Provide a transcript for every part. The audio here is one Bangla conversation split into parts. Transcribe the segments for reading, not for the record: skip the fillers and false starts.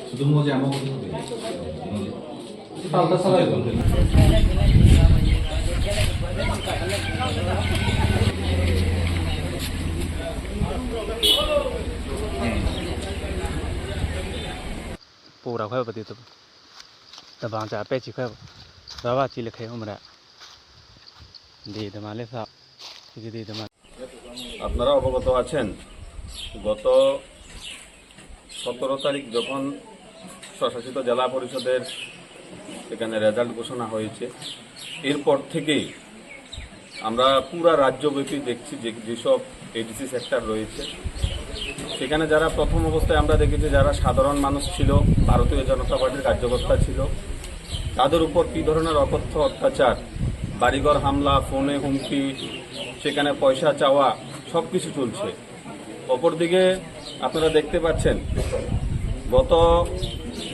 শুধু মজা আমার পাল্টা চালাই বলবেন पूरा快不得的，那帮家白起快不，爸爸记了开我们的，对的嘛，那啥，这个对的嘛。 আপনারা অবগত আছেন গত 17 তারিখ যখন স্বশাসিত জেলা পরিষদের এখানে রেজাল্ট ঘোষণা হয়েছে এরপর থেকেই আমরা পুরা রাজ্যব্যাপী দেখছি যেসব এডিসি সেক্টর রয়েছে সেখানে যারা প্রথম অবস্থায় আমরা দেখেছি যারা সাধারণ মানুষ ছিল ভারতীয় জনতা পার্টির কার্যকর্তা ছিল তাদের উপর কী ধরনের অকথ্য অত্যাচার বাড়িঘর হামলা ফোনে হুমকি সেখানে পয়সা চাওয়া সব কিছু চলছে অপরদিকে আপনারা দেখতে পাচ্ছেন গত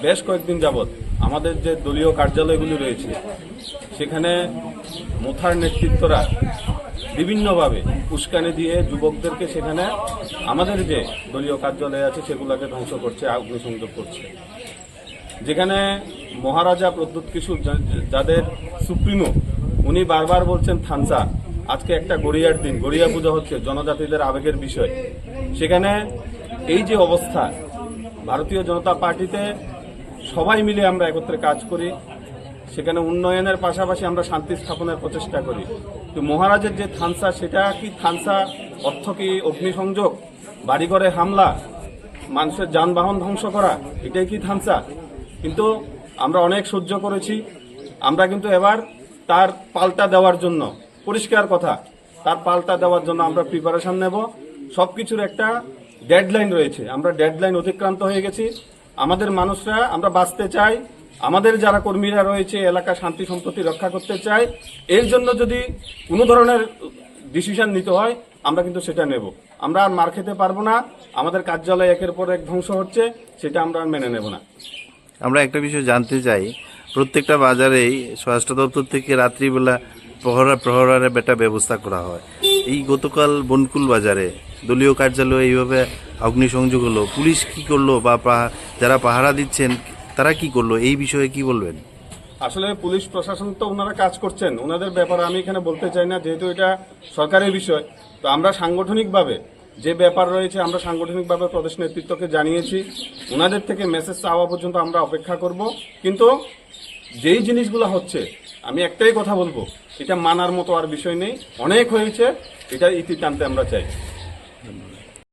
বেশ কয়েকদিন যাবৎ আমাদের যে দলীয় কার্যালয়গুলি রয়েছে সেখানে মুথার নেতৃত্বরা বিভিন্নভাবে উস্কানি দিয়ে যুবকদেরকে সেখানে আমাদের যে দলীয় কার্যালয় আছে সেগুলোকে ধ্বংস করছে অগ্নিসংযোগ করছে যেখানে মহারাজা প্রদ্যুৎ কিশোর যাদের সুপ্রিমো উনি বারবার বলছেন থানসা আজকে একটা গড়িয়ার দিন গড়িয়া পূজা হচ্ছে জনজাতিদের আবেগের বিষয় সেখানে এই যে অবস্থা ভারতীয় জনতা পার্টিতে সবাই মিলে আমরা একত্রে কাজ করি সেখানে উন্নয়নের পাশাপাশি আমরা শান্তি স্থাপনের প্রচেষ্টা করি তো মহারাজের যে থানসা সেটা কি থানসা অর্থ কি অগ্নিসংযোগ বাড়িঘরে হামলা মানুষের যানবাহন ধ্বংস করা এটাই কি থানসা কিন্তু আমরা অনেক সহ্য করেছি আমরা কিন্তু এবার তার পাল্টা দেওয়ার জন্য পরিষ্কার কথা তার পাল্টা দেওয়ার জন্য আমরা প্রিপারেশন নেব সবকিছুর একটা ডেডলাইন রয়েছে আমরা ডেডলাইন অতিক্রান্ত হয়ে গেছি আমাদের মানুষরা আমরা বাঁচতে চাই আমাদের যারা কর্মীরা রয়েছে এলাকা শান্তি সম্প্রীতি রক্ষা করতে চাই এর জন্য যদি কোনো ধরনের ডিসিশন নিতে হয় আমরা কিন্তু সেটা নেব আমরা আর মার খেতে পারবো না আমাদের কার্যালয় একের পর এক ধ্বংস হচ্ছে সেটা আমরা আর মেনে নেব না আমরা একটা বিষয় জানতে চাই প্রত্যেকটা বাজারেই স্বরাষ্ট্র দপ্তর থেকে রাত্রিবেলা প্রহরার একটা ব্যবস্থা করা হয় এই গতকাল বনকুল বাজারে দলীয় কার্যালয়ে এইভাবে অগ্নিসংযোগ হলো পুলিশ কি করলো বা যারা পাহারা দিচ্ছেন তারা কি করলো এই বিষয়ে কি বলবেন আসলে পুলিশ প্রশাসন তো ওনারা কাজ করছেন ওনাদের ব্যাপারে আমি এখানে বলতে চাই না যেহেতু এটা সরকারের বিষয় তো আমরা সাংগঠনিকভাবে যে ব্যাপার রয়েছে আমরা সাংগঠনিকভাবে প্রদেশ নেতৃত্বকে জানিয়েছি ওনাদের থেকে মেসেজ চাওয়া পর্যন্ত আমরা অপেক্ষা করব কিন্তু যেই জিনিসগুলো হচ্ছে আমি একটাই কথা বলবো এটা মানার মতো আর বিষয় নেই অনেক হয়েছে এটা ইতি টানতে আমরা চাই